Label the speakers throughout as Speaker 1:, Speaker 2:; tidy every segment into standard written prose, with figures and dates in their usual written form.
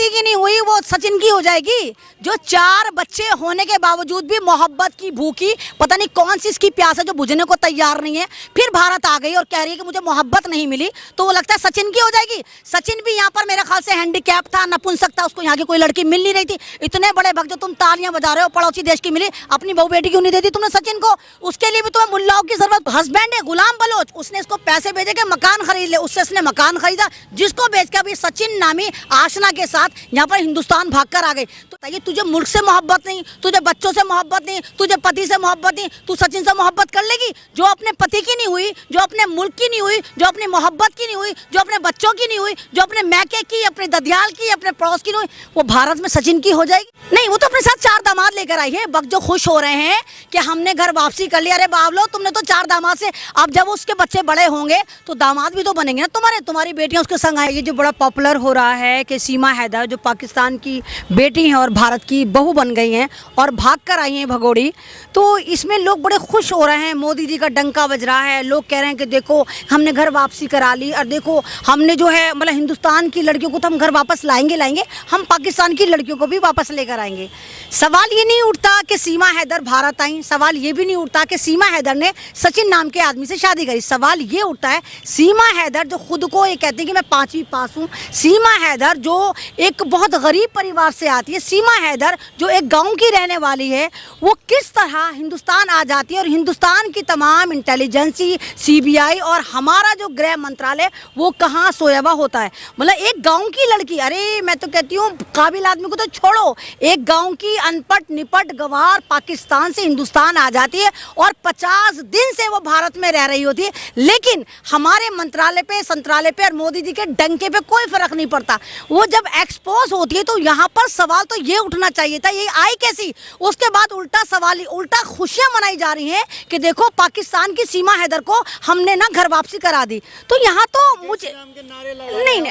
Speaker 1: पति की नहीं हुई वो सचिन की हो जाएगी? जो 4 बच्चे होने के बावजूद भी मोहब्बत की भूखी, पता नहीं कौन सी इसकी प्यास है जो बुझने को तैयार नहीं है, फिर भारत आ गई और कह रही है कि मुझे मोहब्बत नहीं मिली, तो वो लगता है सचिन की हो जाएगी। सचिन भी यहाँ पर मेरे ख्याल से हैंडीकैप था, नपुंसक था, उसको यहाँ की कोई लड़की मिल नहीं रही थी। इतने बड़े भक्त जो तुम तालियां बजा रहे हो, पड़ोसी देश की मिली, अपनी बहू बेटी क्यों नहीं देती तुमने सचिन को? उसके लिए भी तुम्हें मुल्लाओं की जरूरत। हस्बैंड है गुलाम बलोच, उसने इसको पैसे भेजे के मकान खरीद ले, उससे इसने मकान खरीदा, जिसको बेच के अभी सचिन नामी आशना के साथ यहाँ पर हिंदुस्तान भागकर आ गई। तो ये तुझे मुल्क से मोहब्बत नहीं, तुझे बच्चों से मोहब्बत नहीं, तुझे पति से मोहब्बत नहीं, तू सचिन से मोहब्बत कर लेगी? जो अपने पति की नहीं हुई, जो अपने मुल्क की नहीं हुई, जो अपनी मोहब्बत की नहीं हुई, जो अपने बच्चों की नहीं हुई, जो अपने मैके की, अपने ददियाल की, अपने पड़ोस की नहीं हुई, वो भारत में सचिन की हो जाएगी? नहीं, वो तो अपने साथ 4 दामाद लेकर आई है। वक्त जो खुश हो रहे हैं कि हमने घर वापसी कर लिया। अरे बावलो, तुमने तो 4 दामाद से, अब जब उसके बच्चे बड़े होंगे तो दामाद भी तो बनेंगे ना तुम्हारी बेटियां उसके संग आएगी। जो बड़ा पॉपुलर हो रहा है कि सीमा हैदर जो पाकिस्तान की बेटी हैं और भारत की बहू बन गई हैं और भाग कर आई हैं भगोड़ी, तो इसमें लोग बड़े खुश हो रहे हैं। मोदी जी का डंका बज रहा है, लोग कह रहे हैं कि देखो हमने घर वापसी करा ली, और देखो हमने जो है मतलब हिंदुस्तान की लड़कियों को तो हम घर वापस लाएंगे, हम पाकिस्तान की लड़कियों को भी वापस लेकर आएंगे। सवाल ये नहीं उठता कि सीमा हैदर भारत आई, सवाल ये भी नहीं उठता कि सीमा हैदर ने सचिन नाम के आदमी से शादी करी। सवाल ये उठता है सीमा हैदर जो खुद को ये कहती है कि मैं 5वीं पास हूँ, सीमा हैदर जो एक बहुत गरीब परिवार से आती है, सीमा हैदर जो एक गांव की रहने वाली है, वो किस तरह हिंदुस्तान आ जाती है और हिंदुस्तान की तमाम इंटेलिजेंसी, सीबीआई और हमारा जो गृह मंत्रालय वो कहाँ सोया हुआ होता है। मतलब एक गांव की लड़की, अरे मैं तो कहती हूँ काबिल आदमी को तो छोड़ो, एक गांव की अनपढ़ निपट गवार पाकिस्तान से हिंदुस्तान आ जाती है और 50 दिन से वो भारत में रह रही होती है, लेकिन हमारे मंत्रालय पे, संत्रालय पे और मोदी जी के डंके पे कोई फर्क नहीं पड़ता। वो जब एक्सपोज होती है तो यहाँ पर सवाल तो ये उठना चाहिए था, ये आई कैसी? उसके बाद उल्टा सवाल, उल्टा खुशियां मनाई जा रही हैं कि देखो पाकिस्तान की सीमा हैदर को हमने ना घर वापसी करा दी। तो यहाँ तो मुझे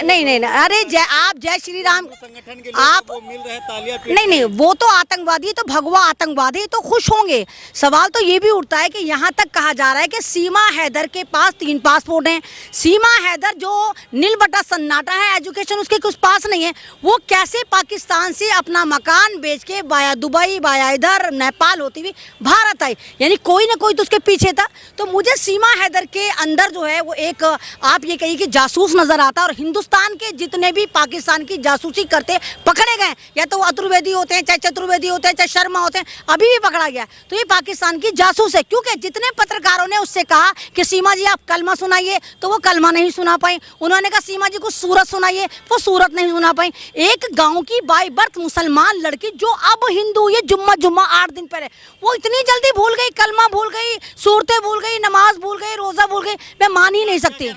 Speaker 1: नहीं, अरे आप जय श्री राम आप नहीं, वो तो आतंकवादी, तो भगवा आतंकवादी, तो खुश होंगे। सवाल तो ये भी उठता है कि यहाँ तक कहा जा रहा है कि सीमा हैदर के पास 3 पासपोर्ट हैं। सीमा हैदर जो नील बटा सन्नाटा है, एजुकेशन उसके कुछ पास नहीं है, वो कैसे पाकिस्तान से अपना मकान बेच के बाया दुबई, बाया इधर नेपाल होती हुई भारत आई? यानी कोई ना कोई तो उसके पीछे था। तो मुझे सीमा हैदर के अंदर जो है वो एक आप ये कहिए कि जासूस नजर आता है, और हिंदुस्तान के जितने भी पाकिस्तान की जासूसी करते पकड़े गए, या तो अतुर्वेदी होते हैं, चाहे चतुर्वेदी होते हैं, चाहे शर्मा होते हैं, अभी भी पकड़ा गया, तो ये पाकिस्तान की जासूस है। क्योंकि जितने पत्रकारों ने उससे कहा कि सीमा जी आप कलमा सुनाइए, तो वो कलमा नहीं सुना पाई। उन्होंने कहा सीमा जी को सूरत सुनाइए, वो सूरत नहीं सुना पाई। एक गांव की बाई बर्थ मुसलमान लड़की जो अब हिंदू, ये जुम्मा 8 दिन पहले, वो इतनी जल्दी भूल गई, कलमा भूल गई, सूरतें भूल गई, नमाज भूल गई, रोजा भूल गई। मैं मान ही नहीं सकती।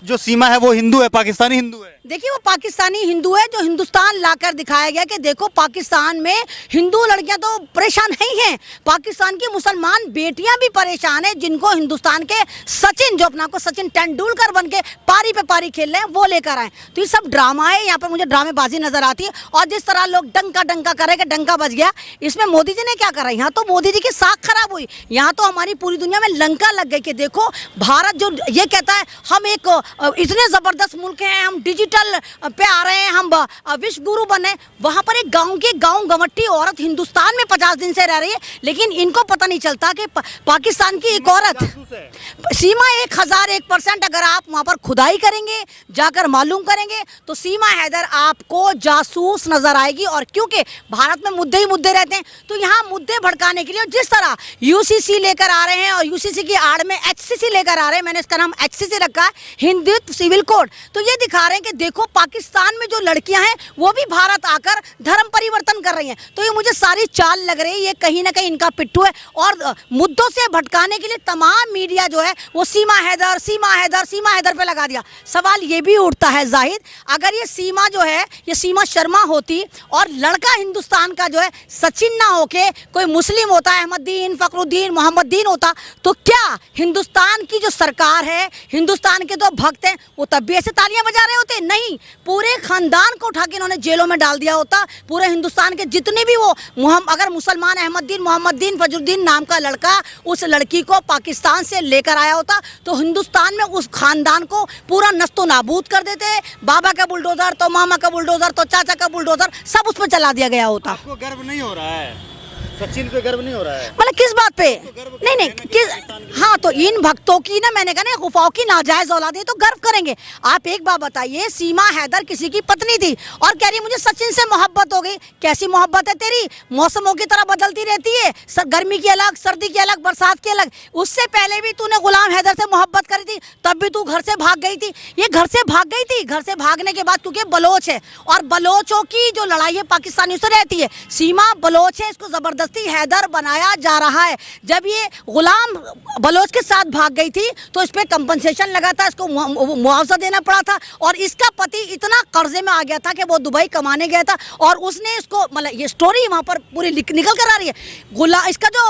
Speaker 2: जो सीमा है वो हिंदू है, पाकिस्तानी हिंदू है।
Speaker 1: देखिए वो पाकिस्तानी हिंदू है जो हिंदुस्तान लाकर दिखाया गया कि देखो पाकिस्तान में हिंदू लड़कियां तो परेशान नहीं हैं, पाकिस्तान की मुसलमान बेटियां भी परेशान हैं, जिनको हिंदुस्तान के सचिन, जो अपना को सचिन तेंदुलकर बन के पारी पे पारी खेल रहे हैं, वो लेकर आए। तो ये सब ड्रामा है, यहाँ पर मुझे ड्रामेबाजी नजर आती है। और जिस तरह लोग डंका करे कि डंका बज गया, इसमें मोदी जी ने क्या करा? यहाँ तो मोदी जी की साख खराब हुई, यहाँ तो हमारी पूरी दुनिया में लंका लग गई कि देखो भारत जो ये कहता है हम एक इतने जबरदस्त मुल्क हैं, हम डिजिटल पे आ रहे हैं, हम विश्व गुरु बने, वहां पर एक गांव गंवटी औरत हिंदुस्तान में 50 दिन से रह रही है, लेकिन इनको पता नहीं चलता कि पाकिस्तान की एक औरत सीमा 1001% अगर आप वहां पर खुदाई करेंगे, जाकर मालूम करेंगे, तो सीमा हैदर आपको जासूस नजर आएगी। और क्योंकि भारत में मुद्दे ही मुद्दे रहते हैं, तो यहाँ मुद्दे भड़काने के लिए जिस तरह यूसीसी लेकर आ रहे हैं और यूसीसी की आड़ में एचसीसी लेकर आ रहे हैं, मैंने इसका नाम एचसीसी रखा है, हिंदुत्व सिविल कोड, तो ये दिखा रहे हैं कि देखो पाकिस्तान में जो लड़कियां हैं वो भी भारत आकर धर्म परिवर्तन कर रही हैं। तो ये मुझे सारी चाल लग रही है, ये कहीं ना कहीं इनका पिट्ठू है। और मुद्दों से भटकाने के लिए तमाम मीडिया जो है वो सीमा हैदर पे लगा दिया। सवाल ये भी उठता है जाहिद, अगर ये सीमा जो है ये सीमा शर्मा होती और लड़का हिंदुस्तान का जो है सचिन ना होके कोई मुस्लिम होता, अहमदुद्दीन, फखरुद्दीन, मोहम्मदुद्दीन होता, तो क्या हिंदुस्तान की जो सरकार है, हिंदुस्तान के जो भक्त हैं, वो तब भी ऐसे तालियां बजा रहे होते? नहीं, पूरे खानदान को उठा के इन्होंने जेलों में डाल दिया होता। पूरे हिंदुस्तान के जितने भी वो अगर मुसलमान अहमदुद्दीन, मोहम्मदुद्दीन, फजरुद्दीन नाम का लड़का उस लड़की को पाकिस्तान से लेकर आया होता, तो हिंदुस्तान में उस खानदान को पूरा नस्तो नाबूद कर देते। बाबा का बुलडोजर तो मामा का बुलडोजर बुलडोजर तो चाचा का बुलडोजर, सब उस पर चला दिया गया होता।
Speaker 2: आपको गर्व नहीं हो रहा है? सचिन पे गर्व नहीं हो रहा है?
Speaker 1: मतलब किस बात पे?
Speaker 2: गर्व
Speaker 1: नहीं नहीं
Speaker 2: करना
Speaker 1: किस,
Speaker 2: पाकिस्तान के
Speaker 1: हाँ तो इन भक्तों की ना, मैंने कहा ना गुफाओं की नाजायज औलाद है तो गर्व करेंगे। आप एक बात बताइए, सीमा हैदर किसी की पत्नी थी और कह रही है मुझे सचिन से मोहब्बत हो गई। कैसी मोहब्बत है तेरी? मौसमों की तरह बदलती रहती है, गर्मी की अलग, सर्दी की अलग, बरसात की अलग। उससे पहले भी तूने गुलाम हैदर से मोहब्बत करी थी, तब भी तू घर से भाग गई थी। ये घर से भाग गई थी, घर से भागने के बाद, क्योंकि बलोच है और बलोचों की जो लड़ाई है पाकिस्तानियों से रहती है। सीमा बलोच है, इसको जबरदस्ती हैदर बनाया जा रहा है। जब ये गुलाम बलोच के साथ भाग गई थी तो इस पे कंपनसेशन लगा था, इसको मुआवजा देना पड़ा था और इसका पति इतना कर्जे में आ गया था कि वो दुबई कमाने गया था और उसने इसको, मतलब ये स्टोरी वहां पर पूरी निकल कर आ रही है। इसका जो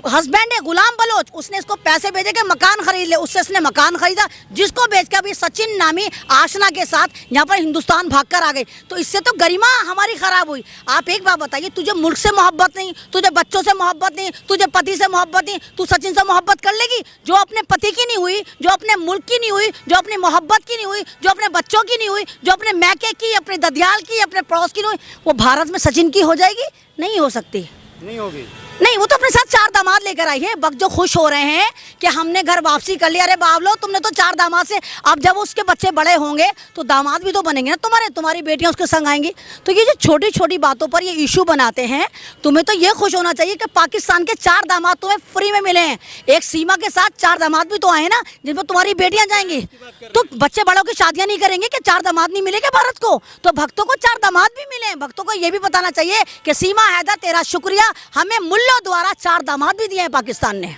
Speaker 1: हस्बैंड है गुलाम बलोच, उसने इसको पैसे भेजे कि मकान खरीद ले, उससे इसने मकान खरीदा, जिसको बेचकर अभी सचिन नामी आशना के साथ यहाँ पर हिंदुस्तान भागकर आ गई। तो इससे तो गरिमा हमारी खराब हुई। आप एक बात बताइए, तुझे मुल्क से मोहब्बत नहीं, तुझे बच्चों से मोहब्बत नहीं, तुझे पति से मोहब्बत नहीं, तू सचिन से मोहब्बत कर लेगी? जो अपने पति की नहीं हुई, जो अपने मुल्क की नहीं हुई, जो अपनी मोहब्बत की नहीं हुई, जो अपने बच्चों की नहीं हुई, जो अपने मैके की, अपने ददियाल की, अपने पड़ोस की नहीं हुई, वो भारत में सचिन की हो जाएगी? नहीं हो सकती।
Speaker 2: नहीं होगी।
Speaker 1: नहीं, वो तो अपने साथ 4 दामाद लेकर आई है। वक्त जो खुश हो रहे हैं कि हमने घर वापसी कर लिया, अरे बावलो तुमने तो 4 दामाद से, अब जब उसके बच्चे बड़े होंगे तो दामाद भी तो बनेंगे ना तुम्हारे, तुम्हारी बेटियां उसके संग आएंगी। तो ये जो छोटी छोटी बातों पर ये इशू बनाते हैं, तुम्हें तो ये खुश होना चाहिए कि पाकिस्तान के 4 दामाद तुम्हें फ्री में मिले हैं। एक सीमा के साथ 4 दामाद भी तो आए ना, जिन पर तुम्हारी बेटियां जाएंगी। तो बच्चे बड़ों की शादियां नहीं करेंगे कि 4 दामाद नहीं मिलेंगे भारत को? तो भक्तों को 4 दामाद भी मिले हैं। भक्तों को ये भी बताना चाहिए कि सीमा हैदर तेरा शुक्रिया, हमें मुल्लों द्वारा 4 दामाद भी दिए हैं पाकिस्तान ने।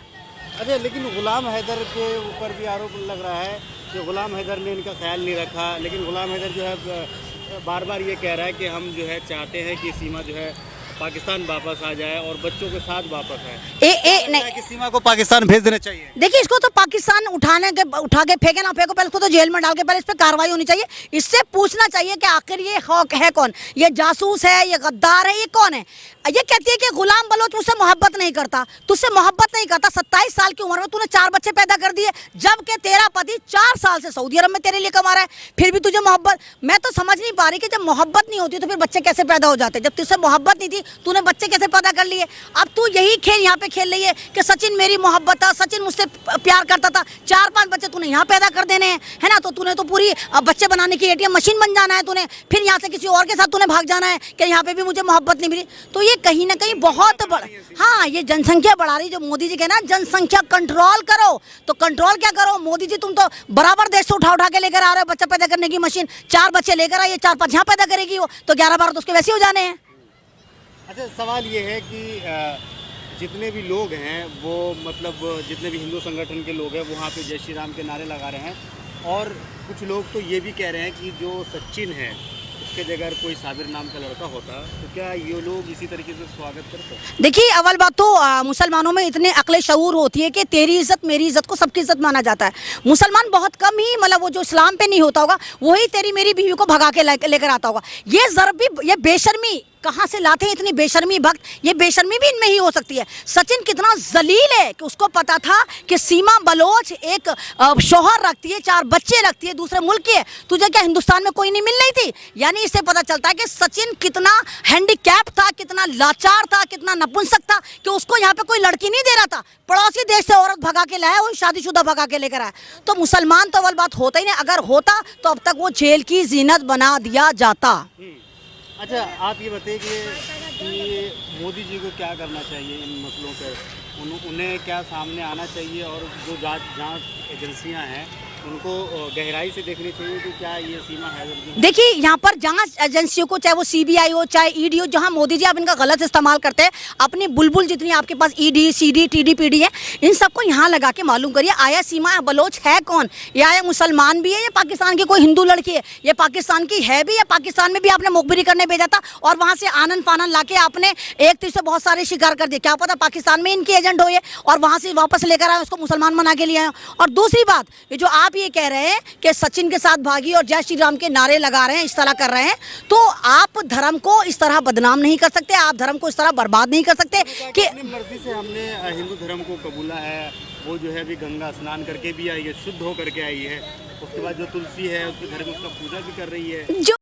Speaker 2: अच्छा, लेकिन गुलाम हैदर के ऊपर भी आरोप लग रहा है कि गुलाम हैदर ने इनका ख्याल नहीं रखा। लेकिन गुलाम हैदर जो है बार बार ये कह रहा है कि हम जो है चाहते हैं कि सीमा जो है पाकिस्तान वापस आ जाए और बच्चों के साथ वापस आए।
Speaker 1: नहीं
Speaker 2: कि सीमा को पाकिस्तान भेज देना चाहिए।
Speaker 1: देखिए, इसको तो पाकिस्तान उठा के फेंके ना फेंको, पहले इसको तो जेल में डाल के पहले इस पर कार्रवाई होनी चाहिए। इससे पूछना चाहिए कि आखिर ये है कौन, ये जासूस है, ये गद्दार है, ये कौन है? ये कहती है कि गुलाम बलोच मुझसे मोहब्बत नहीं करता, तुझसे मोहब्बत नहीं करता। 27 साल की उम्र में तूने 4 बच्चे पैदा कर दिए, जबकि तेरा पति 4 साल से सऊदी अरब में तेरे लिए कमा रहा है, फिर भी तुझे मोहब्बत। मैं तो समझ नहीं पा रही कि जब मोहब्बत नहीं होती तो फिर बच्चे कैसे पैदा हो जाते? जब तुझसे मोहब्बत नहीं थी, तूने बच्चे कैसे पैदा कर लिए? अब तू यही खेल यहाँ पे खेल रही है कि सचिन मेरी मोहब्बत था, सचिन मुझसे प्यार करता था। 4-5 बच्चे तूने यहाँ पैदा कर देने हैं, है ना? तो तूने तो पूरी बच्चे बनाने की ATM मशीन बन जाना है तूने, फिर यहाँ से किसी और के साथ तूने भाग जाना है कि यहाँ पे भी मुझे मोहब्बत नहीं मिली। तो ये कहीं ना कहीं बहुत बड़ा, हाँ, ये जनसंख्या बढ़ा रही, जो मोदी जी कहे ना जनसंख्या कंट्रोल करो, तो कंट्रोल क्या करो? मोदी जी तुम तो बराबर देश से उठा के लेकर आ रहे हो बच्चा पैदा करने की मशीन। 4 बच्चे लेकर आइए, 4-5 यहाँ पैदा करेगी वो, तो 11-12 तो उसके वैसे हो जाने हैं।
Speaker 2: अच्छा, सवाल ये है कि जितने भी लोग हैं वो, मतलब जितने भी हिंदू संगठन के लोग हैं वहाँ पे जय श्री राम के नारे लगा रहे हैं और कुछ लोग तो ये भी कह रहे हैं कि जो सचिन है उसके जगह कोई साबिर नाम का लड़का होता तो क्या ये लोग इसी तरीके से स्वागत करते?
Speaker 1: देखिए, अव्वल बात तो मुसलमानों में इतने अक्ल शऊर होती है कि तेरी इज्जत मेरी इज्जत को सबकी इज्जत माना जाता है। मुसलमान बहुत कम ही, मतलब वो जो इस्लाम पे नहीं होता होगा वही तेरी मेरी बीवी को भगा के लेकर आता होगा। ये ज़रबी, ये बेशर्मी कहाँ से लाते हैं इतनी बेशर्मी भक्त? ये बेशर्मी भी इनमें ही हो सकती है। सचिन कितना जलील है कि उसको पता था कि सीमा बलोच एक शौहर रखती है, 4 बच्चे रखती है, दूसरे मुल्क की है, तुझे क्या हिंदुस्तान में कोई नहीं मिल रही थी? यानी इससे पता चलता है कि सचिन कितना हैंडीकैप था, कितना लाचार था, कितना नपुंसक था कि उसको यहाँ पे कोई लड़की नहीं दे रहा था। पड़ोसी देश से औरत भगा के लाया, वही शादीशुदा भगा के लेकर आया। तो मुसलमान तो अव्वल बात होता ही नहीं, अगर होता तो अब तक वो जेल की जीनत बना दिया जाता।
Speaker 2: अच्छा, आप ये बताइए कि मोदी जी को क्या करना चाहिए इन मसलों पर? उन्हें क्या सामने आना चाहिए और जो जांच एजेंसियां हैं उनको गहराई से देखनी चाहिए कि क्या ये सीमा है?
Speaker 1: देखिए, यहाँ पर जांच एजेंसियों को, चाहे वो CBI हो चाहे ED हो, जहाँ मोदी जी आप इनका गलत इस्तेमाल करते हैं, अपनी बुलबुल जितनी आपके पास ED CD TD PD है, इन सबको यहाँ लगा के मालूम करिए आया सीमा बलोच है कौन, या ये मुसलमान भी है या पाकिस्तान की कोई हिंदू लड़की है, ये पाकिस्तान की है भी या पाकिस्तान में भी आपने मुखबिरी करने भेजा था और वहाँ से आनंद फानन ला के आपने एक तीर से बहुत सारे शिकार कर दिए। क्या पता पाकिस्तान में इनके एजेंट हो ये और वहाँ से वापस लेकर आए, उसको मुसलमान बना के लिए आए। और दूसरी बात, ये जो आप ये कह रहे हैं कि सचिन के साथ भागी और जय श्री राम के नारे लगा रहे हैं, इस तरह कर रहे हैं, तो आप धर्म को इस तरह बदनाम नहीं कर सकते, आप धर्म को इस तरह बर्बाद नहीं कर सकते कि
Speaker 2: अपनी मर्जी से हमने हिंदू धर्म को कबूला है। वो जो है अभी गंगा स्नान करके भी आई है, शुद्ध हो करके आई है, उसके बाद जो तुलसी है उसके घर में उसका पूजा भी कर रही है।
Speaker 1: जो